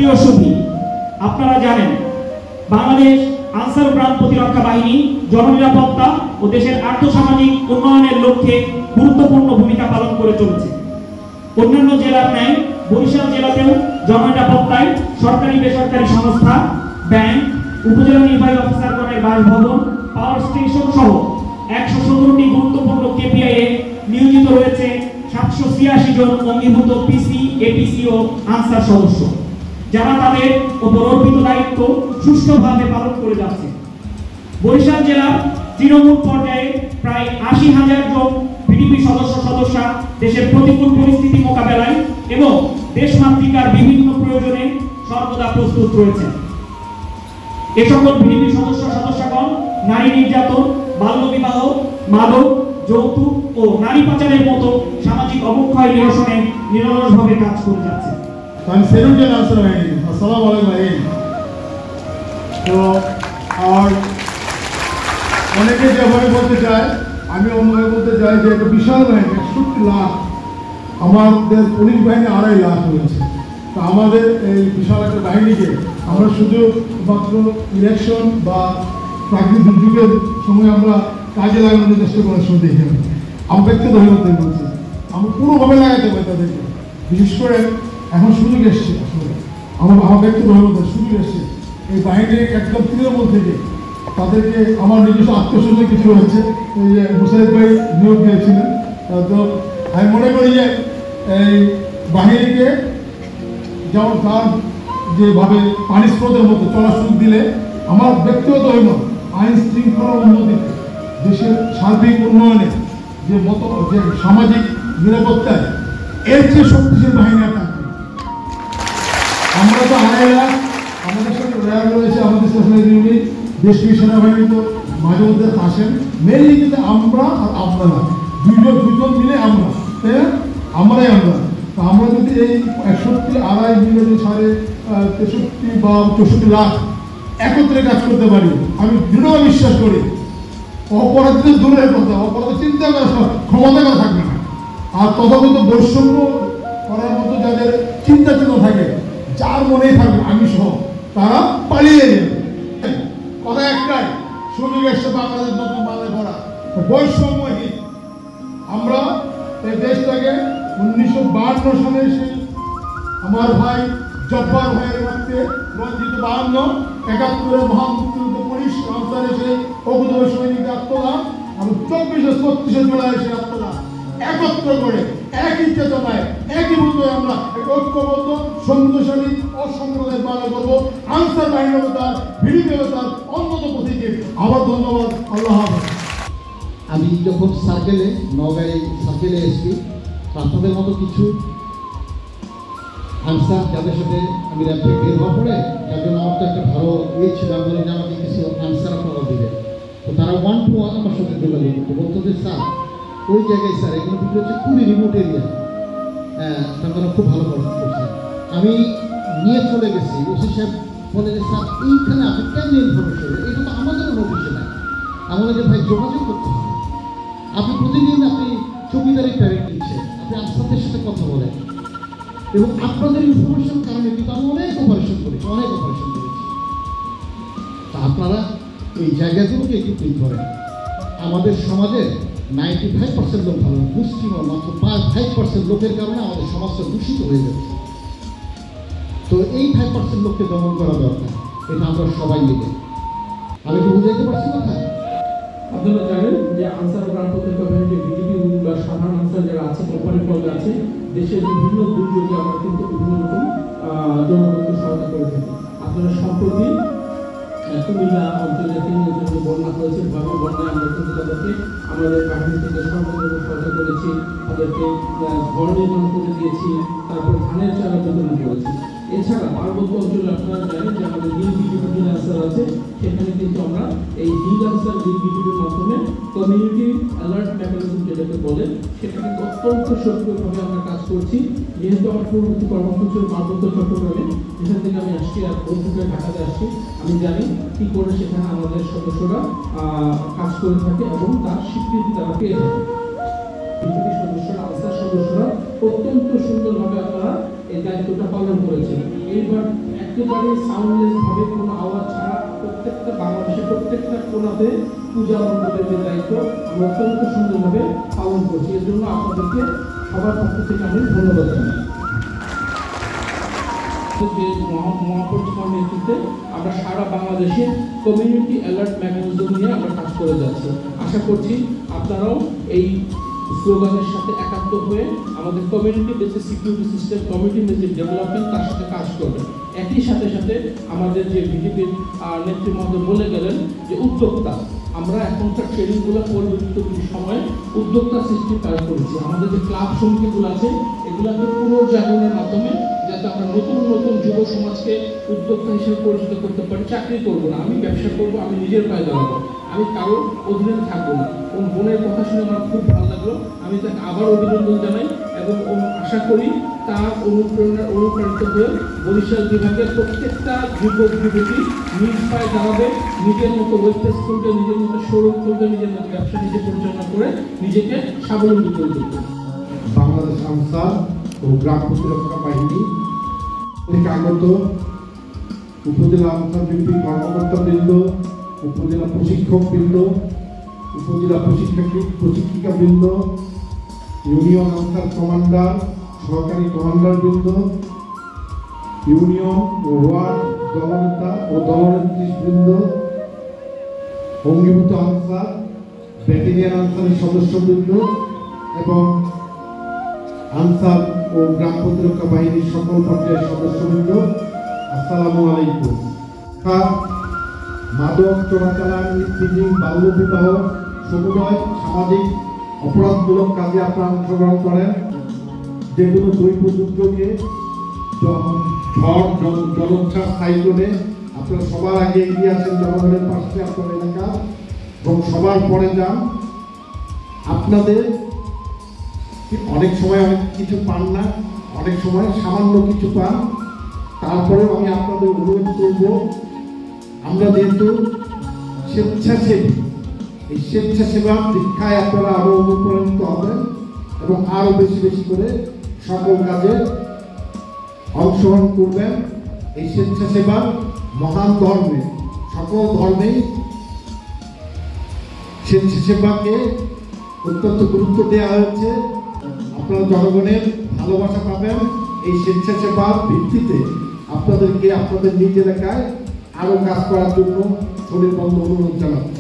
সুপ্রিয় সুধী, আপনারা জানেন বাংলাদেশ আনসার প্রাণ প্রতিরক্ষা বাহিনী জননিরাপত্তা ও দেশের আর্থসামাজিক উন্নয়নের লক্ষ্যে গুরুত্বপূর্ণ ভূমিকা পালন করে চলেছে। অন্যান্য জেলার ন্যায় বরিশাল জেলাতেও জননিরাপত্তায় সরকারি বেসরকারি সংস্থা, ব্যাংক, উপজেলা নির্বাহী অফিসারগণের বাসভবন, পাওয়ার স্টেশন সহ 117টি গুরুত্বপূর্ণ কেপিআইয়ে নিয়োজিত রয়েছে 786 জন অঙ্গীভূত পিসি, এপিসি ও আনসার সদস্য, যারা তাদের উপর অর্পিত দায়িত্ব সুষ্ঠুভাবে পালন করে যাচ্ছে। বরিশাল জেলার তৃণমূল পর্যায়ে প্রায় 80,000 জন ভিডিপি সদস্যা দেশের প্রতিকূল পরিস্থিতি মোকাবেলায় এবং দেশমাতৃকার বিভিন্ন প্রয়োজনে সর্বদা প্রস্তুত রয়েছে। এ সকল ভিডিপি সদস্যগণ নারী নির্যাতন, বাল্যবিবাহ, মাদক, যৌতুক ও নারী পাচারের মতো সামাজিক অবক্ষয় নিরসনে নিরলসভাবে কাজ করে যাচ্ছে। আমি সেলুটের আনসার বাহিনী, আসসালামু আলাইকুম। তো আর অনেকে যেভাবে বলতে চায়, আমি অন্যভাবে বলতে চাই যে একটা বিশাল বাহিনী, 61 লাখ, আমাদের পুলিশ বাহিনী 2.5 লাখ হয়েছে। তো আমাদের এই বিশাল একটা বাহিনীকে আমরা শুধু মাত্র ইলেকশন বা প্রাকৃতিক দুর্যোগের সময় আমরা কাজে লাগানোর চেষ্টা করার সময় দেখি না। আমি ব্যক্তিগতভাবে বলছি, আমরা পুরোভাবে লাগাতে পারি তাদেরকে। বিশেষ করে এখন সুযোগ এসছে, আসলে আমার ব্যক্তিগতভাবে সুযোগ এসছে এই বাহিনীর একদম তৃণমূল থেকে তাদেরকে আমার নিজস্ব আত্মসচেতন কিছু হয়েছে। এই যে মুসাইদ ভাই নিয়োগ দিয়েছিলেন, তো আমি মনে করি যে এই বাহিনীকে যেমন তার যেভাবে পানি স্রোতের মতো চলার সুযোগ দিলে আমার ব্যক্তিগত হইল আইন শৃঙ্খলার উন্নতিতে, দেশের সার্বিক উন্নয়নে যে সামাজিক নিরাপত্তায় এর চেয়ে শক্তিশালী বাহিনী আর থাকবে। আমরা তো 2.5 লাখ, আমাদের সাথে র্যাব রয়েছে, আমাদের স্টেশনারি দেশীয় সেনাবাহিনী তো মাঝে মধ্যে আসেন। মেনলি কিন্তু আমরা আর আপনারা দুজন মিলে আমরা, তাই না? আমরাই আমরা। তো আমরা যদি এই 61.5 মিলিয়ন 63 বা 64 লাখ একত্রে কাজ করতে পারি, আমি দৃঢ় বিশ্বাস করি অপরাধীদের দূরের কথা, অপরাধ চিন্তা করার ক্ষমতা থাকবে না। আর তথাকথিত বৈষম্য করার মতো যাদের চিন্তা থাকে, যার মনেই থাকবে আমি সহ, তারা পালিয়ে যাবে। কথা একটাই, সুযোগ এসছে বাংলাদেশ নতুন বাংলা করা, বৈষম্যহীন। আমরা এই দেশটাকে 1952 সালে এসে আমার ভাই জব্বার ভাইয়ের রক্তে রঞ্জিত 52, 71 মহান মুক্তিযুদ্ধ পুলিশ আনসার এসে অবুধ সৈনিকদের আত্মদান, এবং 24-36 জুলাই এসে আত্মদান একত্র করে একই চেতনায় একই মুদ্রায় আমরা ঐক্যবদ্ধ সংগঠনশালী অসংগঠনের পালন করবো। আনসার বাহিনীর তার ভিডিপি তার অন্যত প্রতীকে। আবার ধন্যবাদ, আল্লাহ হাফেজ। আমি যখন সার্কেলে নগাঁয় সার্কেলে এসেছি, আপনাদের মতো কিছু আনসার যাদের সাথে আমি র্যাপে বের হওয়ার পরে, যার জন্য আমার তো একটা ভালো ইয়ে ছিল, আমি বলি যে আমাকে কিছু আনসার আপনারা দেবেন। তো তারা 1 to 1 আমার সাথে যোগাযোগ করতো, বলতো যে স্যার ওই জায়গায় স্যার এগুলো বিক্রি হচ্ছে খুবই রিমোট এরিয়া, তারা খুব ভালো পড়াশোনা করছে। আমি নিয়ে চলে গেছি, ওসি সাহেব বলে যে স্যার এইখানে আপনি কেমন ইনফরমেশন, এটা তো আমাদেরও নোটিশে নাই। আমাদের যে ভাই যোগাযোগ করতে হবে, আপনি প্রতিদিন আপনি চৌকিদারি প্যারেন্ট দিচ্ছেন, আপনি আনসারদের সাথে কথা বলেন, এবং আপনাদের ইনফরমেশন কারণে কিন্তু আমি অনেক অপারেশন করেছি। তা আপনারা এই জায়গাগুলোকে একটু ঠিক করেন। আমাদের সমাজে 95% লোক ভালো, মুসলিমও মাত্র 5% লোকের কারণে আমাদের সমাজটা দূষিত হয়ে যাচ্ছে। তো এই 5% লোককে দমন করা দরকার, এটা আমরা সবাই মিলে। আমি কি বুঝাইতে পারছি কথা? আপনারা জানেন যে আনসার প্রাণ প্রতিরক্ষা বাহিনীর ভিডিপি বা সাধারণ আনসার যারা আছে, কোম্পানি পদে আছে, দেশের বিভিন্ন দুর্যোগে আমরা কিন্তু বিভিন্ন রকম জনগণকে সহায়তা করে থাকি। আপনারা সম্প্রতি কুমিল্লা অঞ্চলে যে বন্যা হয়েছে, ভয়াবহ বন্যায় আমরা কিন্তু তাদেরকে আমাদের বাহিনী থেকে সর্বদা সহায়তা করেছি, তাদেরকে ঘর নির্মাণ করে দিয়েছি, তারপর ধানের চারা বিতরণ করেছি। এছাড়া পার্বত্য অঞ্চলে আপনারা জানেন যে আমাদের নীল বিডিপি আনসার আছে, সেখানে কিন্তু আমরা এই নীল আনসার নীল বিডিপির মাধ্যমে কমিউনিটি অ্যালার্ট মেকানিজম যেটাকে বলে, সেখানে অত্যন্ত সক্রিয়ভাবে আমরা কাজ করছি। যেহেতু আমার পূর্ববর্তী কর্মসূচি পার্বত্য চট্টগ্রামে, যেখান থেকে আমি আসছি আর বন্ধুকে ঢাকাতে আসছি, আমি জানি কি করে সেখানে আমাদের সদস্যরা কাজ করে থাকে এবং তার স্বীকৃতি তারা পেয়ে থাকে। বিজেপি সদস্যরা, আনসার সদস্যরা অত্যন্ত সুন্দরভাবে আপনারা এই দায়িত্বটা পালন করেছেন। এইবার একেবারে সাউন্ডলেস ভাবে কোনো আওয়াজ ছাড়া প্রত্যেকটা বাংলাদেশের প্রত্যেকটা কোণাতে পূজা মণ্ডপের যে দায়িত্ব আমরা অত্যন্ত সুন্দরভাবে পালন করছি। এর জন্য আপনাদেরকে সবার পক্ষ থেকে আমি ধন্যবাদ জানাই। যে মহাপরিচালনার নেতৃত্বে আমরা সারা বাংলাদেশে কমিউনিটি অ্যালার্ট মেকানিজম নিয়ে আমরা কাজ করে যাচ্ছি। আশা করছি আপনারাও এই স্লোগানের সাথে একাত্ম হয়ে আমাদের community basis security system, community basis development তার সাথে কাজ করবেন। একই সাথে সাথে আমাদের যে বিজেপির নেত্রী মহোদয় বলে গেলেন যে উদ্যোক্তা, আমরা এখনকার ট্রেনিংগুলো পরিবর্তিত কিছু সময় উদ্যোক্তা সৃষ্টির কাজ করেছি। আমাদের যে ক্লাব সমিতিগুলো আছে এগুলোকে পুনর্জাগরণের মাধ্যমে যাতে আমরা নতুন নতুন যুব সমাজকে উদ্যোক্তা হিসেবে পরিচিত করতে পারি। চাকরি করবো না, আমি ব্যবসা করবো, আমি নিজের পায়ে দাঁড়াবো, আমি কারোর অধীনে থাকবো না। ওর বোনের কথা শুনে আমার খুব ভালো লাগলো। আমি তাকে আবার অভিনন্দন জানাই এবং আশা করি তার অনুপ্রাণিত হয়ে বরিশাল বিভাগের প্রত্যেকটা যুবক যুবতী নিজ পায়ে দাঁড়াবে, নিজের মতো ওয়েবসাইট খুলবে, নিজের মতো শোরুম খুলবে, নিজের মতো ব্যবসা নিজে পরিচালনা করে নিজেকে স্বাবলম্বী করে তুলবে। বাংলাদেশ আনসার ও গ্রাম প্রতিরক্ষা বাহিনী থেকে আগত উপজেলা আনসার বিপি কর্মকর্তাবৃন্দ, উপজেলা প্রশিক্ষকবৃন্দ, উপজেলা প্রশিক্ষিকাবৃন্দ, ইউনিয়ন আনসার কমান্ডার, সহকারী কমান্ডারবৃন্দ, ইউনিয়ন ও ওয়ার্ড দলনেতা ও দলনেত্রীবৃন্দ, অঙ্গীভূত আনসার, ব্যাটালিয়ন আনসারের সদস্যবৃন্দ এবং আনসার ও গ্রাম প্রতিরক্ষা বাহিনীর সকল পর্যায়ের সদস্যবৃন্দ, আসসালামু আলাইকুম। মাদক চোরাচালান, ইত্যাদি, বাল্যবিবাহ, সমুদায় সামাজিক অপরাধমূলক কাজে আপনারা অংশগ্রহণ করেন, যেগুলো দৈব দুর্যোগে, ঝড়, জলোচ্ছ্বাস, সাইক্লোনে আপনারা সবার আগে এগিয়ে আসেন, জনগণের পাশে আপনার এলাকা এবং সবার পরে যান। আপনাদের অনেক সময় অনেক কিছু পান না, অনেক সময় সামান্য কিছু পান, তারপরেও আমি আপনাদের অনুরোধ করব, আমরা যেহেতু স্বেচ্ছাসেবী, এই স্বেচ্ছাসেবার দীক্ষায় আপনারা আরো অনুপ্রাণিত হবেন এবং আরো বেশি বেশি করে সকল কাজে অংশগ্রহণ করবেন। এই স্বেচ্ছাসেবার মহান ধর্মে, সকল ধর্মেই স্বেচ্ছাসেবাকে অত্যন্ত গুরুত্ব দেওয়া হয়েছে। আপনারা জনগণের ভালোবাসা পাবেন। এই স্বেচ্ছাসেবার ভিত্তিতে আপনাদেরকে আপনাদের নিজ এলাকায় আরো কাজ করার জন্য শরীর বন্ধ অনুরোধ জানাচ্ছি।